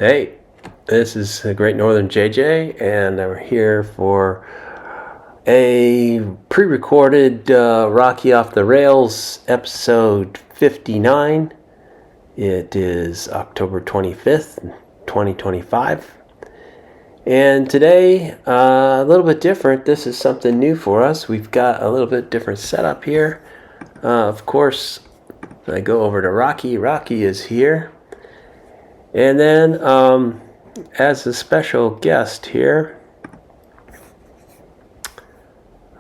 Hey, this is the Great Northern JJ, and I'm here for a pre-recorded Rocky Off the Rails episode 59. It is October 25th, 2025. And today, a little bit different. This is something new for us. We've got a little bit different setup here. Of course, I go over to Rocky. Rocky is here. And then, as a special guest here,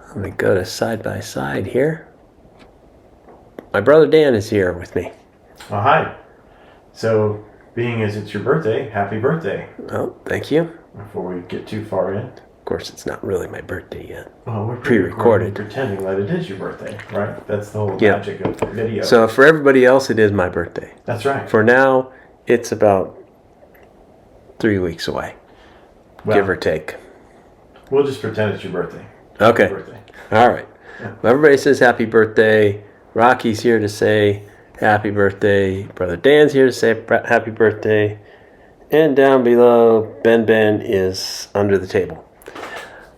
let me go to side by side here. My brother Dan is here with me. Oh, hi. So, being as it's your birthday, happy birthday. Oh, thank you. Before we get too far in. Of course, it's not really my birthday yet. Well, we're pre-recorded. Pretending that it is your birthday, right? That's the whole magic of the video. So for everybody else, it is my birthday. That's right. For now, it's about 3 weeks away, give or take. We'll just pretend it's your birthday. Okay. Happy birthday. All right. Yeah. Well, everybody says happy birthday. Rocky's here to say happy birthday. Brother Dan's here to say happy birthday. And down below, Ben is under the table.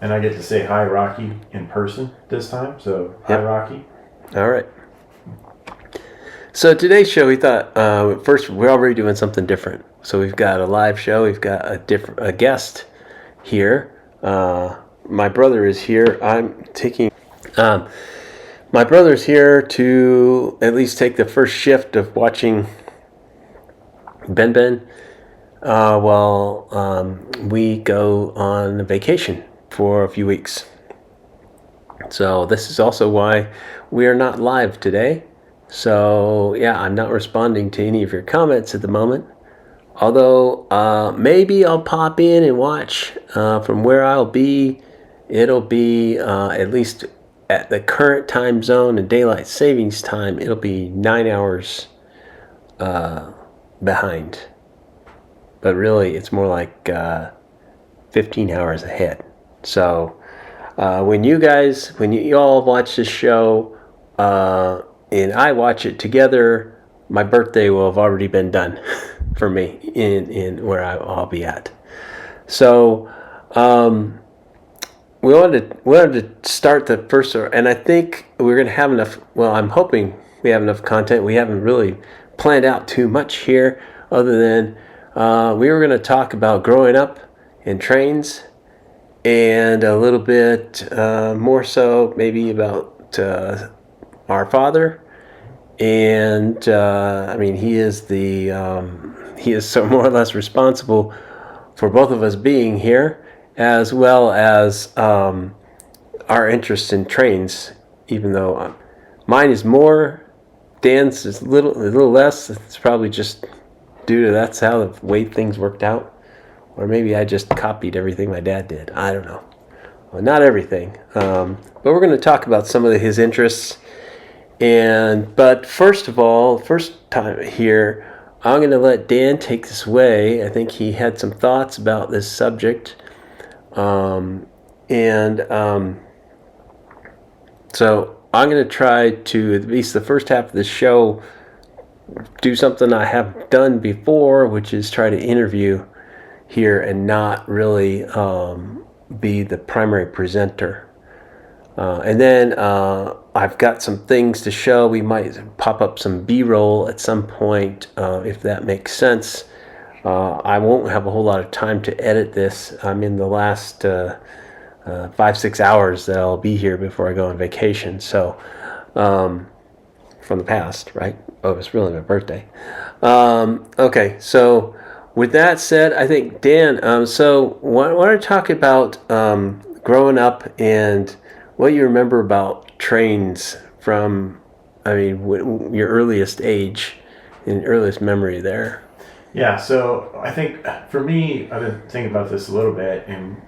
And I get to say hi, Rocky, in person this time. So, hi, Rocky. All right. So today's show, we thought, first, we're already doing something different. So we've got a live show. We've got a guest here. My brother is here. I'm taking... my brother's here to at least take the first shift of watching Ben while we go on vacation for a few weeks. So this is also why we are not live today. So yeah, I'm not responding to any of your comments at the moment. Although maybe I'll pop in and watch from where I'll be. It'll be at least at the current time zone and daylight savings time, it'll be 9 hours behind. But really, it's more like 15 hours ahead. So when you all watch this show and I watch it together, my birthday will have already been done for me in where I'll be at. So we wanted to start the first, and I think we're going to have enough. Well, I'm hoping we have enough content. We haven't really planned out too much here, other than we were going to talk about growing up in trains, and a little bit more so maybe about our father. And I mean, he is so more or less responsible for both of us being here, as well as our interest in trains. Even though mine is more, Dan's is a little less. It's probably just due to that's how the way things worked out, or maybe I just copied everything my dad did. I don't know. Well, not everything, but we're going to talk about some of his interests. But first of all, first time here, I'm going to let Dan take this away. I think he had some thoughts about this subject. So I'm going to try to, at least the first half of the show, do something I have done before, which is try to interview here and not really be the primary presenter. And then I've got some things to show. We might pop up some B-roll at some point, if that makes sense. I won't have a whole lot of time to edit this. I'm in the last 5-6 hours that I'll be here before I go on vacation. So, from the past, right? Oh, it's really my birthday. Okay, so with that said, I think, Dan, so why don't I talk about growing up and what you remember about trains from, your earliest age and earliest memory there. Yeah, so I think for me, I've been thinking about this a little bit. And,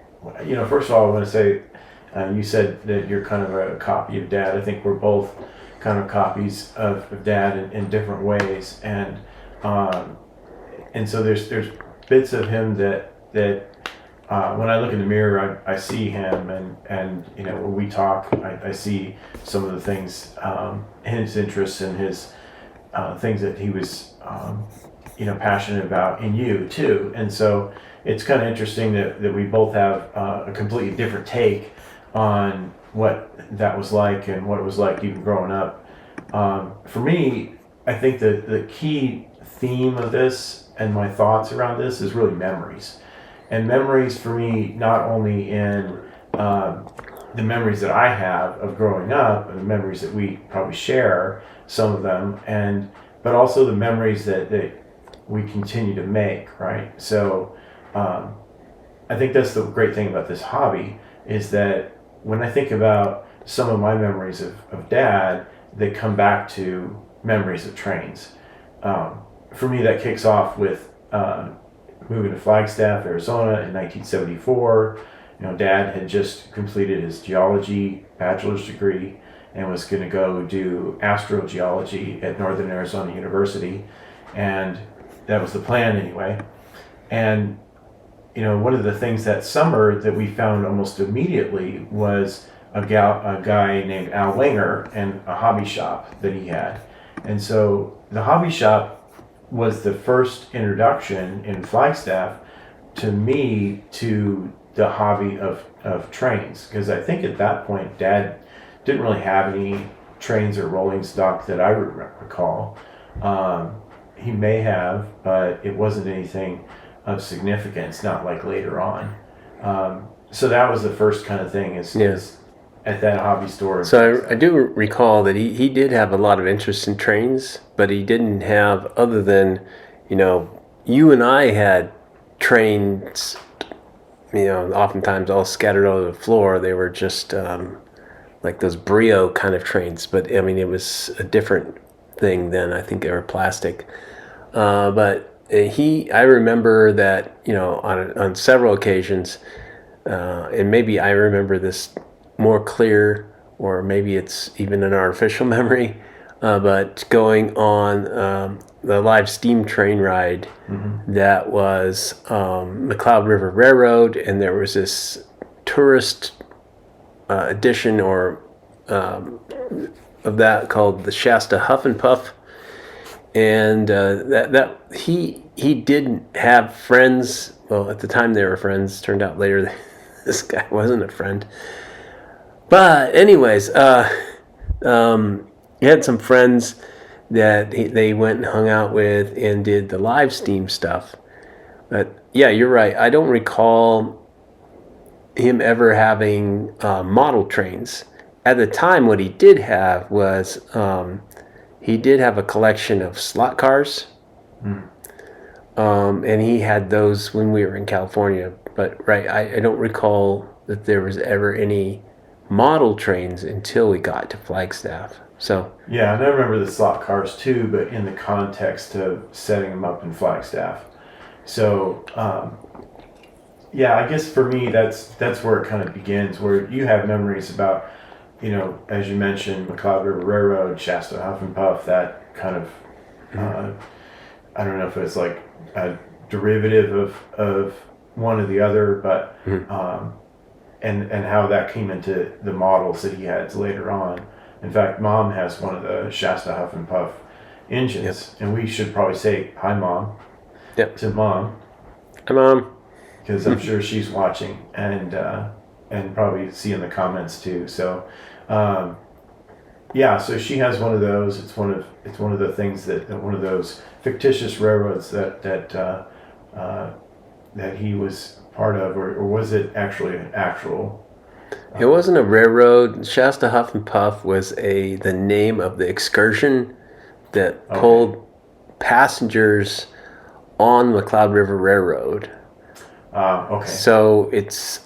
first of all, I want to say, you said that you're kind of a copy of Dad. I think we're both kind of copies of Dad in different ways. And so there's bits of him that when I look in the mirror, I see him, and when we talk, I see some of the things, his interests and his things that he was passionate about in you too. And so it's kind of interesting that we both have a completely different take on what that was like and what it was like even growing up. For me, I think that the key theme of this and my thoughts around this is really memories. And memories for me, not only in the memories that I have of growing up and the memories that we probably share, some of them, but also the memories that we continue to make, right? So I think that's the great thing about this hobby is that when I think about some of my memories of Dad, they come back to memories of trains. For me, that kicks off with moving to Flagstaff, Arizona in 1974. Dad had just completed his geology bachelor's degree and was going to go do astrogeology at Northern Arizona University. And that was the plan anyway. And, one of the things that summer that we found almost immediately was a guy named Al Wenger and a hobby shop that he had. And so the hobby shop was the first introduction in Flagstaff to me to the hobby of trains. Because I think at that point, Dad didn't really have any trains or rolling stock that I recall. He may have, but it wasn't anything of significance, not like later on. So that was the first kind of thing is at that hobby store. So I do recall that he did have a lot of interest in trains, but he didn't have, other than, you and I had trains, oftentimes all scattered over the floor. They were just like those Brio kind of trains, but it was a different thing then. I think they were plastic. But I remember that, on several occasions, and maybe I remember this more clear, or maybe it's even an artificial memory, but going on the live steam train ride that was McCloud River Railroad, and there was this tourist edition of that called the Shasta Huff and Puff. And that he didn't have friends. Well, at the time they were friends. Turned out later that this guy wasn't a friend. But anyways, he had some friends that they went and hung out with and did the live steam stuff. But yeah, you're right. I don't recall him ever having model trains. At the time, what he did have was he did have a collection of slot cars, and he had those when we were in California. But I don't recall that there was ever any model trains until we got to Flagstaff. So yeah, and I remember the slot cars too, but in the context of setting them up in Flagstaff. So I guess for me that's where it kind of begins, where you have memories about, as you mentioned, McCloud River Railroad, Shasta Huff and Puff, that kind of, I don't know if it's like a derivative of one or the other, but and how that came into the models that he had later on. In fact, Mom has one of the Shasta Huff and Puff engines, and we should probably say hi, Mom, to Mom. Hi, Mom. Because I'm sure she's watching and probably seeing the comments too. So, so she has one of those. It's one of the things that one of those fictitious railroads that he was part of, or was it actually an actual? It wasn't a railroad. Shasta Huff and Puff was the name of the excursion that pulled passengers on McCloud River Railroad. So it's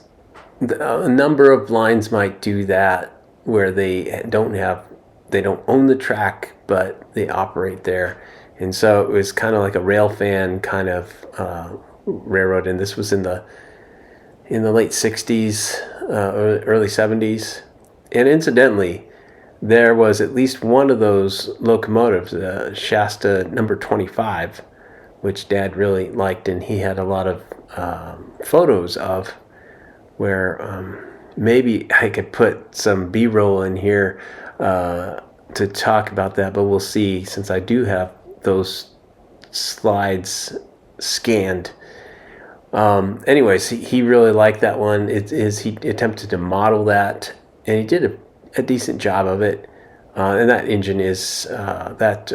a number of lines might do that where they don't own the track, but they operate there. And so it was kind of like a rail fan kind of railroad. And this was in the late 60s, early 70s. And incidentally, there was at least one of those locomotives, Shasta number 25, which Dad really liked, and he had a lot of photos of, where maybe I could put some B-roll in here to talk about that, but we'll see, since I do have those slides scanned. Anyways, he really liked that one. He attempted to model that, and he did a decent job of it. And that engine is that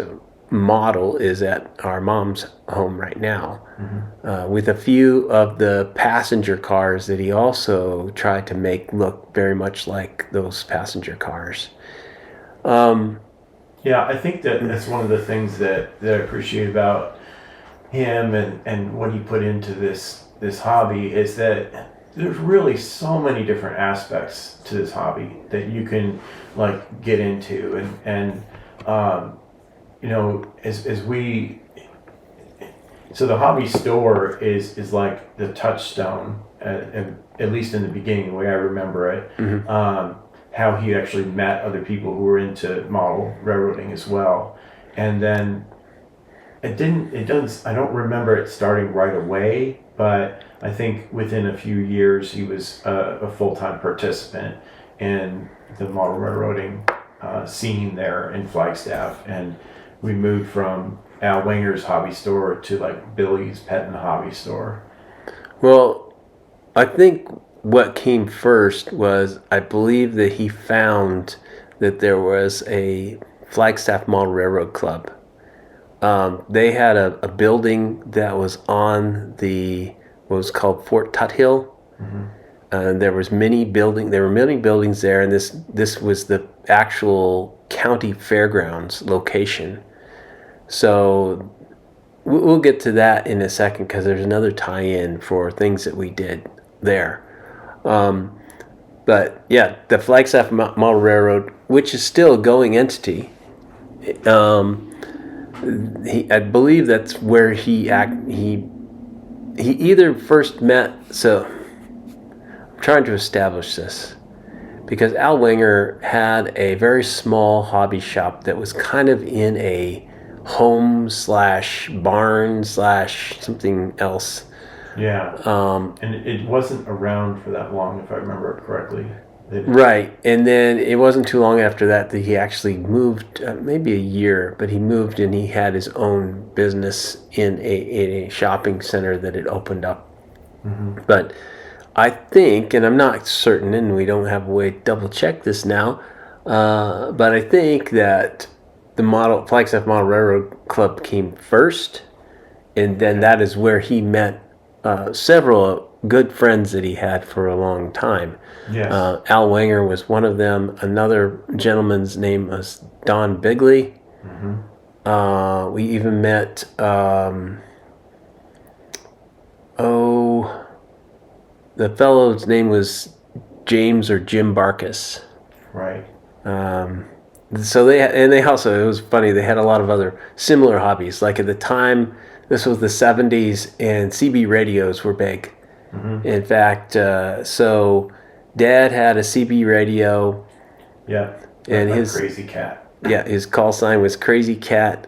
model is at our mom's home right now, with a few of the passenger cars that he also tried to make look very much like those passenger cars. Yeah, I think that's one of the things that I appreciate about him and what he put into this hobby is that there's really so many different aspects to this hobby that you can like get into and you know, as we, so the hobby store is like the touchstone, at least in the beginning, the way I remember it. How he actually met other people who were into model railroading as well, and then I don't remember it starting right away, but I think within a few years he was a full-time participant in the model railroading scene there in Flagstaff, and we moved from Al Wenger's hobby store to like Billy's Pet and Hobby store. Well, I think what came first was, I believe that he found that there was a Flagstaff Model Railroad Club. They had a building that was on what was called Fort Tuthill. There were many buildings there, and this was the actual county fairgrounds location. So we'll get to that in a second, because there's another tie-in for things that we did there. But yeah, the Flagstaff Model Railroad, which is still a going entity, I believe that's where he either first met. So I'm trying to establish this, because Al Wenger had a very small hobby shop that was kind of in a home / barn / something else. Yeah. And it wasn't around for that long, if I remember it correctly. Right. And then it wasn't too long after that he actually moved, maybe a year, but he moved and he had his own business in a shopping center that had opened up. But I think, and I'm not certain, and we don't have a way to double check this now, but I think that the Flagstaff Model Railroad Club came first, and then that is where he met several good friends that he had for a long time. Yes. Al Wenger was one of them. Another gentleman's name was Don Bigley. We even met, the fellow's name was James or Jim Barkus. Right. So they also, it was funny, they had a lot of other similar hobbies. Like at the time, this was the 70s, and CB radios were big. In fact, so Dad had a CB radio. Yeah. And like his Crazy Cat. Yeah, his call sign was Crazy Cat.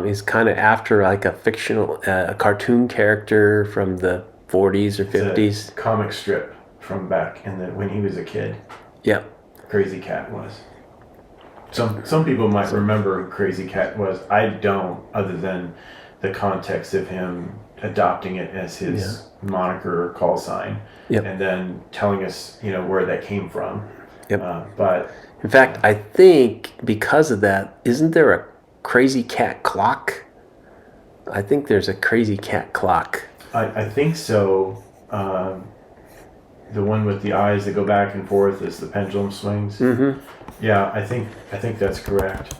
He's kind of after like a fictional, a cartoon character from the 40s or 50s. It's a comic strip from back when he was a kid. Yep. Crazy Cat was. Some people might remember who Crazy Cat was. I don't, other than the context of him adopting it as his moniker or call sign, and then telling us, where that came from. But in fact, I think because of that, isn't there a Crazy Cat clock? I think there's a Crazy Cat clock. I think so. The one with the eyes that go back and forth as the pendulum swings. Yeah, I think that's correct.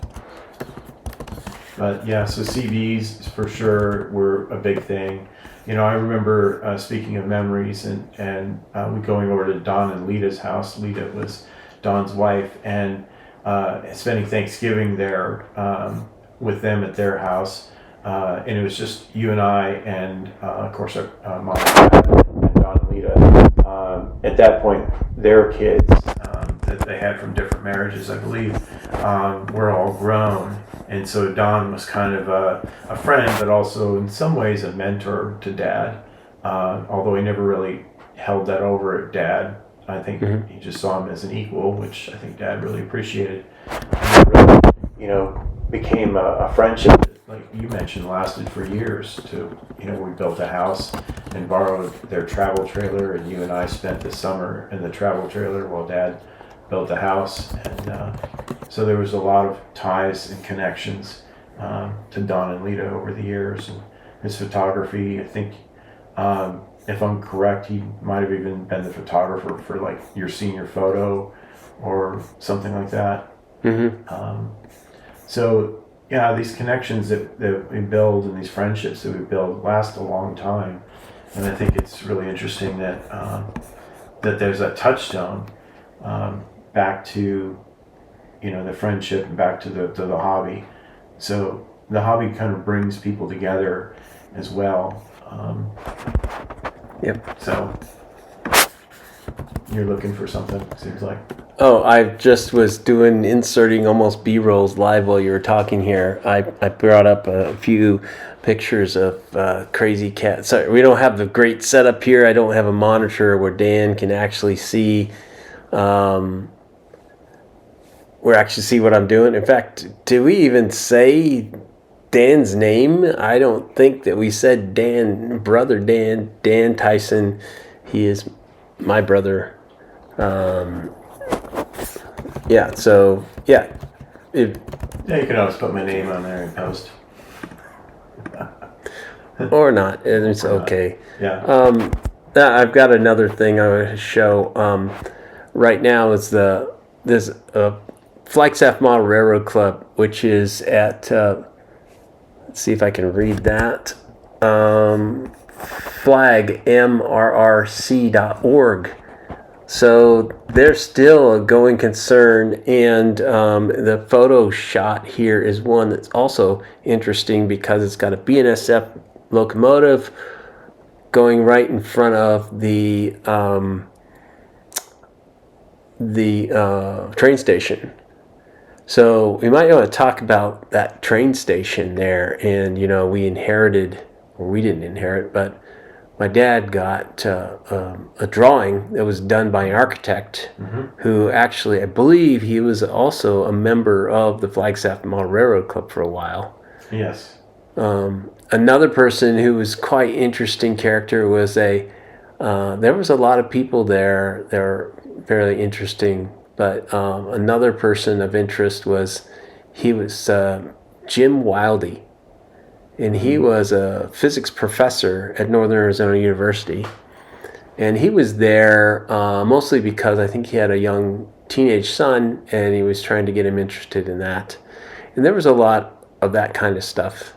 But yeah, so CBs for sure were a big thing. I remember speaking of memories and we going over to Don and Lita's house. Lita was Don's wife, and spending Thanksgiving there with them at their house. And it was just you and I and of course our mom and dad and Don and Lita. At that point, their kids that they had from different marriages, I believe, were all grown. And so Don was kind of a friend, but also in some ways a mentor to Dad. Although he never really held that over at Dad. I think he just saw him as an equal, which I think Dad really appreciated. And really, became a friendship that, like you mentioned, lasted for years. We built a house and borrowed their travel trailer, and you and I spent the summer in the travel trailer while Dad built the house. And so there was a lot of ties and connections to Don and Lita over the years. And his photography, I think, if I'm correct, he might have even been the photographer for like your senior photo or something like that. Mm-hmm. So yeah, these connections that we build and these friendships that we build last a long time. And I think it's really interesting that that there's that touchstone back to the friendship and back to the hobby. So the hobby kind of brings people together as well. Yep. So you're looking for something, it seems like. Oh, I just was inserting almost B-rolls live while you were talking here. I brought up a few pictures of crazy cats. Sorry, we don't have the great setup here. I don't have a monitor where Dan can actually see what I'm doing. In fact, do we even say Dan's name? I don't think that we said Dan, brother Dan Tyson. He is my brother. Yeah, so, yeah. Yeah, you can always put my name on there and post. Or not, it's okay. Yeah. I've got another thing I want to show. Right now is there's a Flagstaff Model Railroad Club, which is at, let's see if I can read that, flagmrrc.org. So they're still a going concern, and the photo shot here is one that's also interesting because it's got a BNSF locomotive going right in front of the train station. So we might want to talk about that train station there. And we didn't inherit, but my dad got a drawing that was done by an architect who actually, I believe he was also a member of the Flagstaff Model Railroad Club for a while. Yes. Another person who was quite interesting character was there was a lot of people there. They're fairly interesting, but another person of interest was Jim Wildy. And he was a physics professor at Northern Arizona University. And he was there mostly because I think he had a young teenage son, and he was trying to get him interested in that. And there was a lot of that kind of stuff.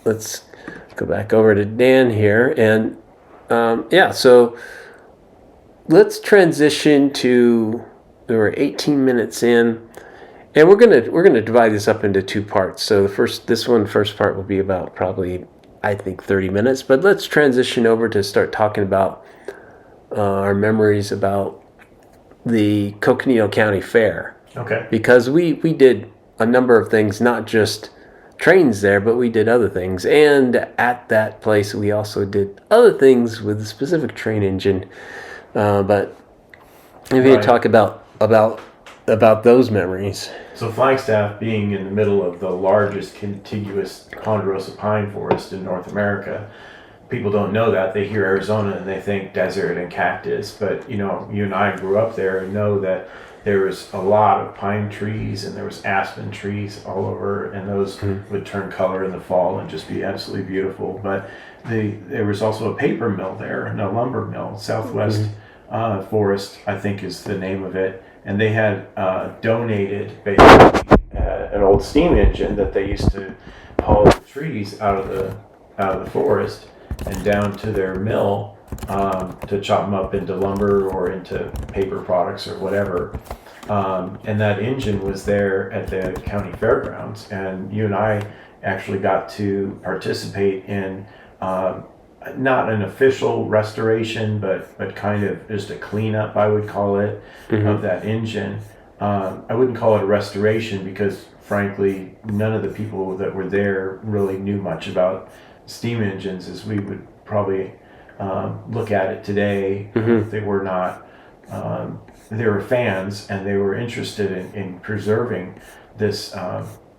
Let's go back over to Dan here. And so let's transition to, we're 18 minutes in. And we're gonna divide this up into two parts. So the first part will be about probably, I think, 30 minutes. But let's transition over to start talking about our memories about the Coconino County Fair. Okay. Because we did a number of things, not just trains there, but we did other things. And at that place, we also did other things with a specific train engine. But if you talk about those memories. So Flagstaff, being in the middle of the largest contiguous ponderosa pine forest in North America, people don't know that. They hear Arizona and they think desert and cactus, but you and I grew up there and know that there was a lot of pine trees and there was aspen trees all over, and those would turn color in the fall and just be absolutely beautiful. But there was also a paper mill there and a lumber mill. Southwest Forest, I think, is the name of it. And they had donated basically an old steam engine that they used to haul the trees out of the forest and down to their mill to chop them up into lumber or into paper products or whatever. And that engine was there at the county fairgrounds, and you and I actually got to participate in not an official restoration, but kind of just a cleanup, I would call it, of that engine. I wouldn't call it a restoration because, frankly, none of the people that were there really knew much about steam engines as we would probably look at it today. They were not they were fans and they were interested in preserving this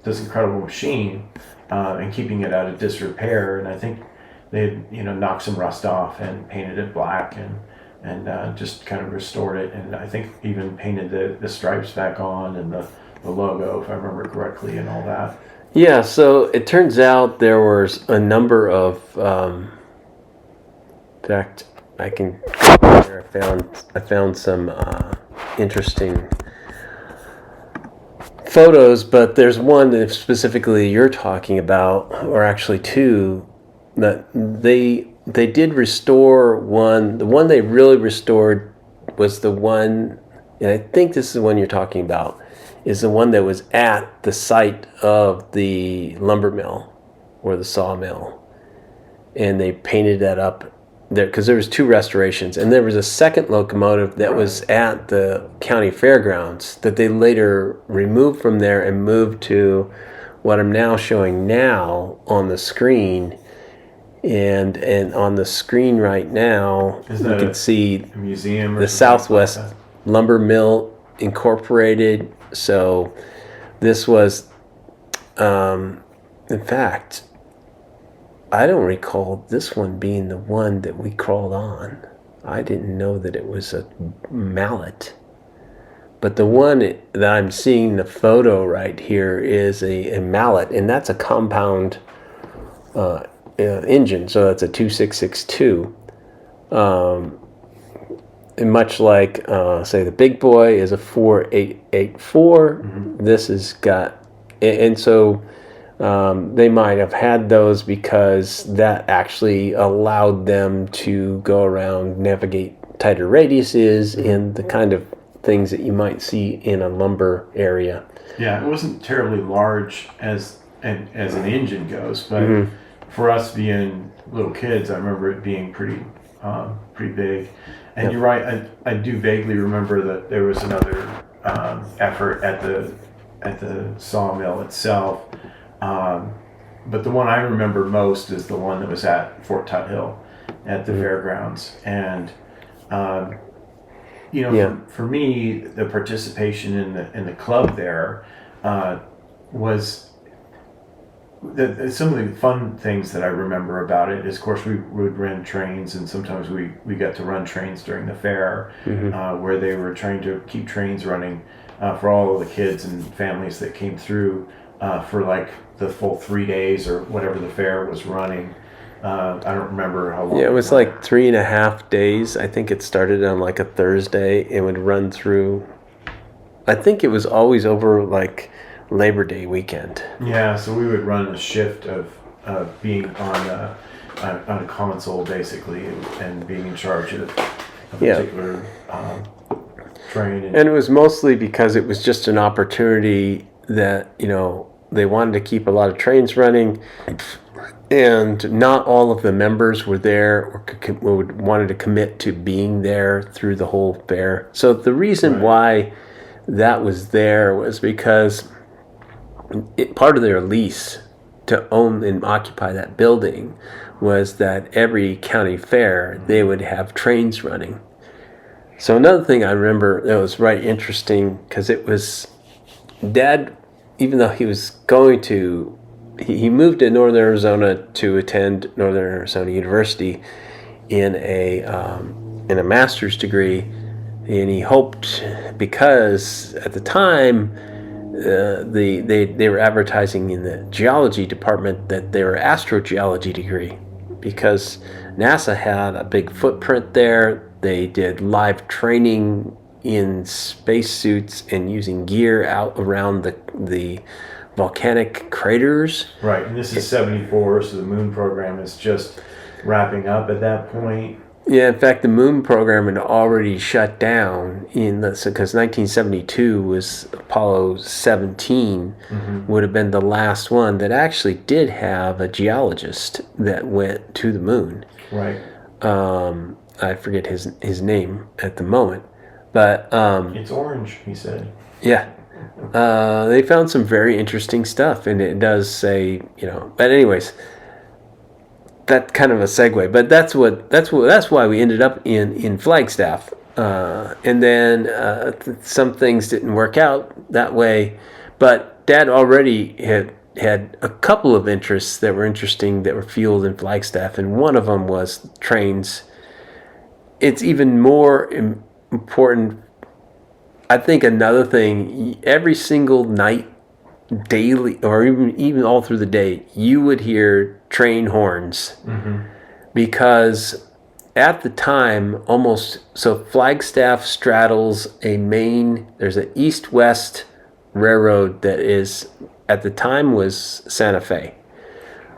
this incredible machine and keeping it out of disrepair. And I think they knocked some rust off and painted it black and just kind of restored it. And I think even painted the stripes back on and the logo, if I remember correctly, and all that. Yeah, so it turns out there was a number of, in fact, I can go there. I found some interesting photos, but there's one that specifically you're talking about, or actually two, that they did restore one. The one they really restored was the one, and I think this is the one you're talking about, is the one that was at the site of the lumber mill or the sawmill, and they painted that up there because there was two restorations, and there was a second locomotive that was at the county fairgrounds that they later removed from there and moved to what I'm now showing now on the screen. And on the screen right now, you can see a museum or the Southwest Lumber Mill Incorporated. So this was, in fact, I don't recall this one being the one that we crawled on. I didn't know that it was a mallet. But the one that I'm seeing the photo right here is a mallet, and that's a compound engine, so that's a 2662. And much like, say, the big boy is a 4884. Mm-hmm. This has got, and so they might have had those because that actually allowed them to go around, navigate tighter radiuses, and the kind of things that you might see in a lumber area. Yeah, it wasn't terribly large as an engine goes, but for us being little kids, I remember it being pretty big. And you're right. I do vaguely remember that there was another effort at the sawmill itself, but the one I remember most is the one that was at Fort Tuthill at the fairgrounds. And for me, the participation in the club there was. Some of the fun things that I remember about it is, of course, we would rent trains, and sometimes we got to run trains during the fair, where they were trying to keep trains running for all of the kids and families that came through for like the full 3 days or whatever the fair was running. I don't remember how long. Yeah, it was like 3.5 days. I think it started on like a Thursday and would run through. I think it was always over like Labor Day weekend. Yeah, so we would run a shift of being on a console basically and being in charge of a particular train. And it was mostly because it was just an opportunity that they wanted to keep a lot of trains running, and not all of the members were there or wanted to commit to being there through the whole fair. So the reason why that was there was because part of their lease to own and occupy that building was that every county fair they would have trains running. So another thing I remember that was right interesting, because it was Dad, even though he was going to, he moved to Northern Arizona to attend Northern Arizona University in a master's degree, and he hoped, because at the time they were advertising in the geology department that they were astrogeology degree, because NASA had a big footprint there. They did live training in spacesuits and using gear out around the volcanic craters. Right, and this is 74, so the moon program is just wrapping up at that point. Yeah, in fact, the moon program had already shut down because 1972 was Apollo 17 would have been the last one that actually did have a geologist that went to the moon. Right. I forget his name at the moment, but it's orange, he said. Yeah. They found some very interesting stuff, and it does say, but anyways, that's kind of a segue, but that's why we ended up in Flagstaff, And then some things didn't work out that way. But Dad already had a couple of interests that were interesting that were fueled in Flagstaff, and one of them was trains. It's even more important. I think another thing, every single night, daily, or even all through the day, you would hear train horns. Because at the time, so Flagstaff straddles there's an east-west railroad that is, at the time, was Santa Fe.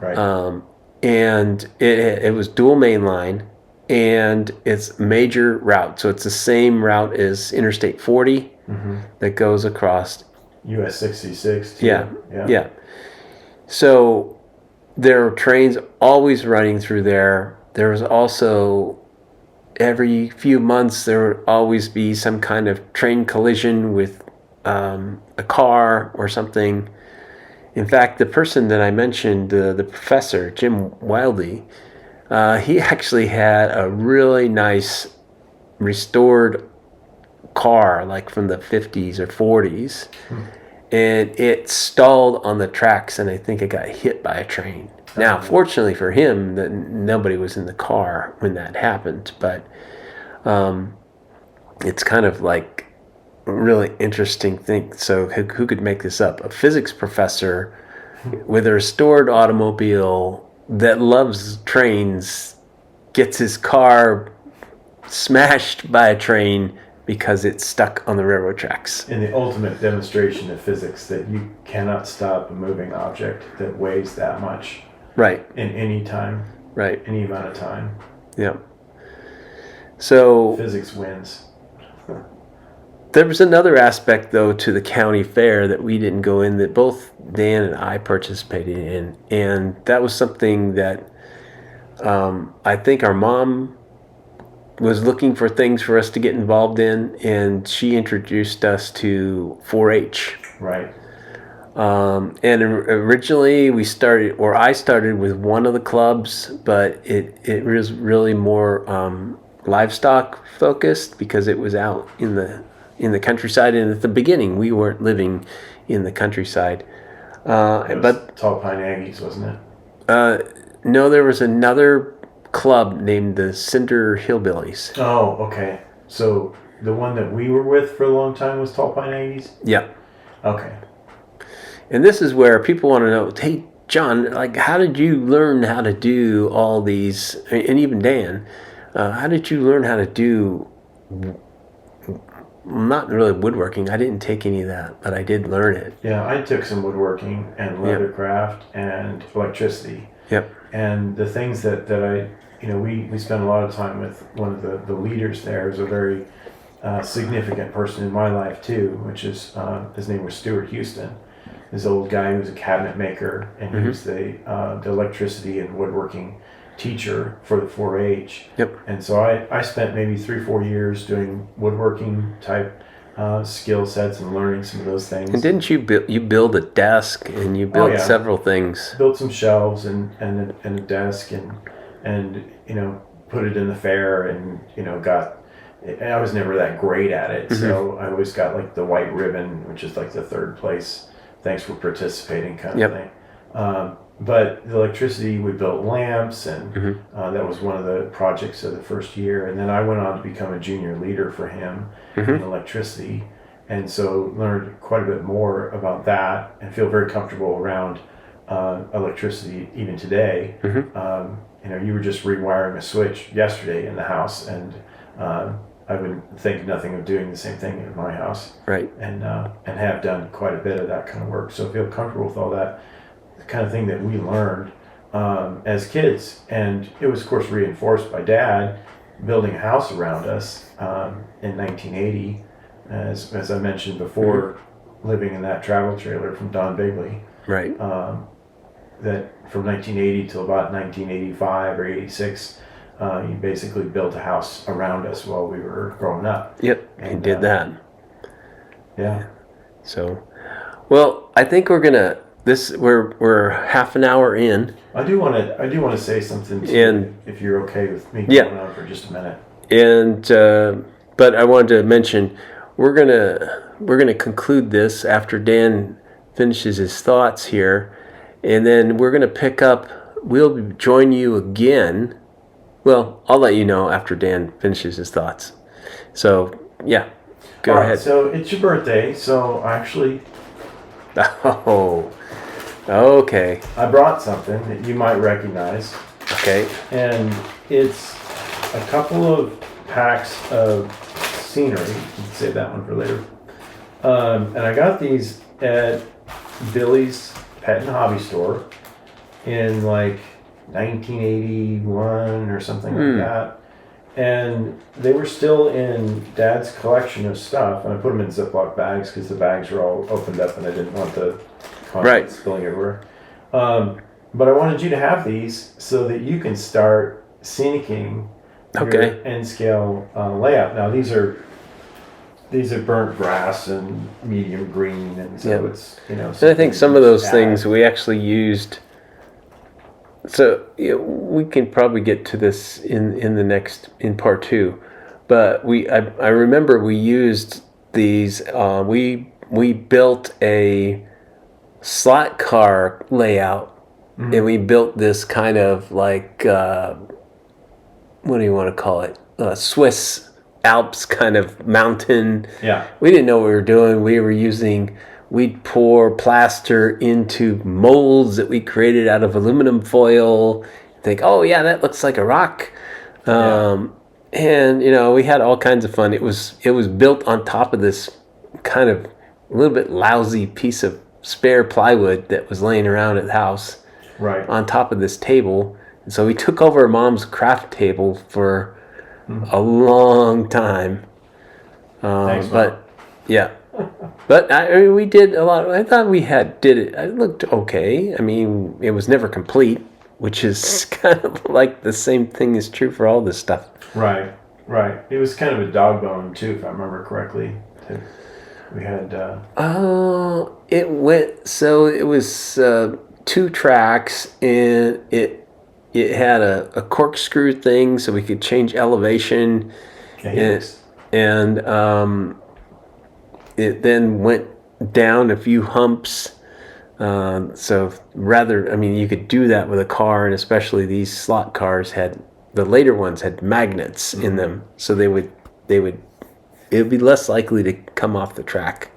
Right. And it was dual main line, and it's major route. So it's the same route as Interstate 40 that goes across. US 66. Too. Yeah. So there are trains always running through there. There was also, every few months, there would always be some kind of train collision with a car or something. In fact, the person that I mentioned, the professor, Jim Wildey, he actually had a really nice restored car, like from the 50s or 40s. And it stalled on the tracks, and I think it got hit by a train. Now, fortunately for him, that nobody was in the car when that happened, but it's kind of like a really interesting thing. So who could make this up? A physics professor with a restored automobile that loves trains gets his car smashed by a train because it's stuck on the railroad tracks. And the ultimate demonstration of physics, that you cannot stop a moving object that weighs that much. Right. In any time. Right. Any amount of time. Yeah. So physics wins. There was another aspect, though, to the county fair that we didn't go in, that both Dan and I participated in, and that was something that I think our mom was looking for things for us to get involved in, and she introduced us to 4-H. Right. And originally I started with one of the clubs, but it was really more livestock focused, because it was out in the countryside, and at the beginning we weren't living in the countryside. But Tall Pine Aggies, wasn't it? No, there was another club named the Cinder Hillbillies. Oh, okay. So the one that we were with for a long time was Tall Pine Aggies? Yeah. Okay. And this is where people want to know, hey, John, like, how did you learn how to do all these, and even Dan, how did you learn how to do, not really woodworking, I didn't take any of that, but I did learn it. Yeah, I took some woodworking and leathercraft and electricity. Yep. And the things that we spent a lot of time with one of the leaders there, is a very significant person in my life too, which is, his name was Stuart Houston. This old guy who was a cabinet maker, and he was the electricity and woodworking teacher for the 4-H. Yep. And so I spent maybe 3-4 years doing woodworking type skill sets and learning some of those things. And didn't you build a desk, and you built several things? Built some shelves and a desk and put it in the fair, and I was never that great at it, so I always got like the white ribbon, which is like the third place, thanks for participating kind of thing. But the electricity, we built lamps, and that was one of the projects of the first year. And then I went on to become a junior leader for him in electricity, and so learned quite a bit more about that, and feel very comfortable around electricity even today. You were just rewiring a switch yesterday in the house, and I would think nothing of doing the same thing in my house. Right. And have done quite a bit of that kind of work. So I feel comfortable with all that kind of thing that we learned as kids. And it was, of course, reinforced by Dad building a house around us in 1980, as I mentioned before, living in that travel trailer from Don Bigley. Right. That from 1980 till about 1985 or 86, he basically built a house around us while we were growing up. Yep, and he did that. Yeah. So, well, I think we're half an hour in. I do want to say something to you, if you're okay with me going on for just a minute. And but I wanted to mention we're gonna conclude this after Dan finishes his thoughts here, and then we're gonna pick up. We'll join you again. Well, I'll let you know after Dan finishes his thoughts. So yeah, go All ahead. right, so it's your birthday, so actually, Oh, okay. I brought something that you might recognize. Okay. And it's a couple of packs of scenery. You can save that one for later. And I got these at Billy's Pet and Hobby Store in like 1981 or something like that. And they were still in Dad's collection of stuff. And I put them in Ziploc bags because the bags were all opened up and I didn't want the contents spilling everywhere. But I wanted you to have these so that you can start scenicking your end scale layout. Now these are burnt grass and medium green, and so it's So I think some of those things we actually used. So we can probably get to this in part 2, but I remember we used these. We built a slot car layout. Mm-hmm. And we built this kind of like, what do you want to call it? Swiss Alps kind of mountain. Yeah. We didn't know what we were doing. We'd pour plaster into molds that we created out of aluminum foil. Think, oh yeah, that looks like a rock. And we had all kinds of fun. It was built on top of this kind of a little bit lousy piece of spare plywood that was laying around at the house. Right. On top of this table. And so we took over Mom's craft table for a long time. Thanks, but Mom. Yeah. But we did a lot. I thought we did it. It looked okay. I mean, it was never complete, which is kind of like the same thing is true for all this stuff. Right. It was kind of a dog bone too, if I remember correctly. We had. It was 2 tracks, and it had a corkscrew thing so we could change elevation. And it then went down a few humps. So you could do that with a car, and especially these slot cars the later ones had magnets in them, so it would be less likely to come off the track.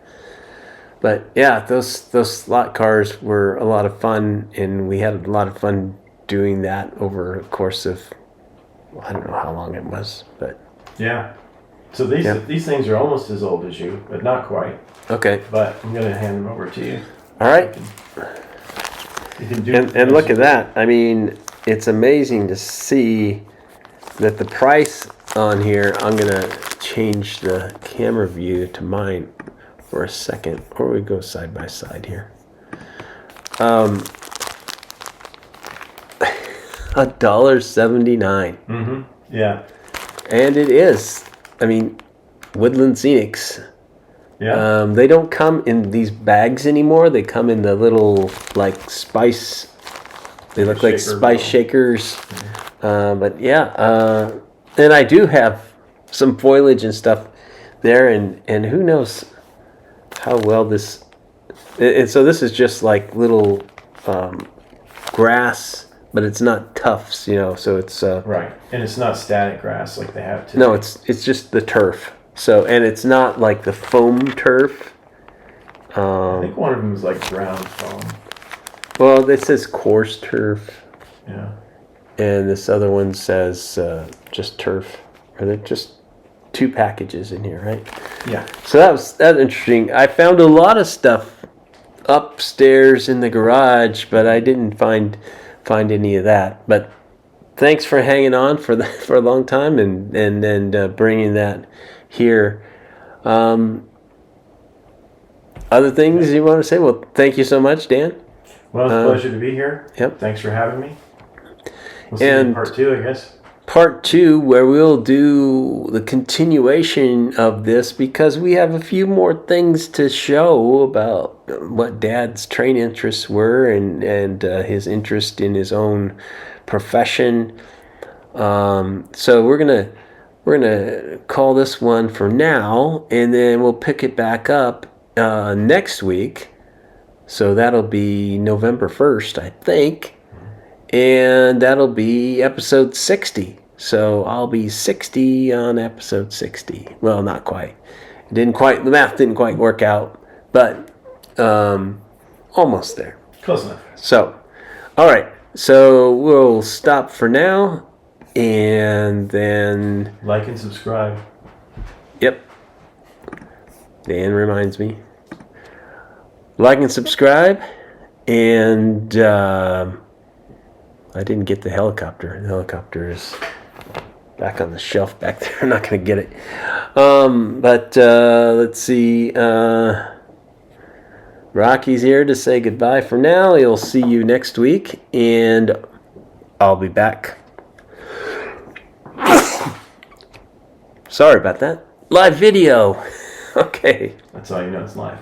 But yeah, those slot cars were a lot of fun, and we had a lot of fun doing that over a course of, I don't know how long it was, but yeah. So these things are almost as old as you, but not quite. Okay. But I'm going to hand them over to you. All right. You can do. And look at that. I mean, it's amazing to see that the price on here. I'm going to change the camera view to mine for a second, or we go side by side here. $1.79. Mm-hmm. Yeah. And it is. I mean, Woodland Scenics. Yeah. They don't come in these bags anymore. They come in the little like spice. They look like spice shakers. Mm-hmm. But yeah, and I do have some foliage and stuff there, and who knows how well this. And so this is just like little grass, but it's not tufts, So it's right, and it's not static grass like they have today. No, it's just the turf. So, and it's not like the foam turf. I think one of them is like ground foam. Well, this says coarse turf. Yeah. And this other one says just turf. Are there just 2 packages in here, right? Yeah. So that's interesting. I found a lot of stuff upstairs in the garage, but I didn't find any of that. But thanks for hanging on for a long time and bringing that here. Other things you want to say? Well, thank you so much, Dan. Well, it's a pleasure to be here. Yep. Thanks for having me. We'll see you in part 2, I guess. Part 2, where we'll do the continuation of this, because we have a few more things to show about what Dad's train interests were and his interest in his own profession. So we're we're gonna call this one for now, and then we'll pick it back up next week. So that'll be November 1st, I think, and that'll be episode 60. So I'll be 60 on episode 60. Well, not quite. The math didn't quite work out, but almost there. Close enough. So, all right. So we'll stop for now, and then like and subscribe. Yep. Dan reminds me. Like and subscribe, and I didn't get the helicopter. The helicopter is back on the shelf back there. I'm not going to get it. But let's see. Rocky's here to say goodbye for now. He'll see you next week, and I'll be back. Sorry about that. Live video. Okay. That's all you know, it's live.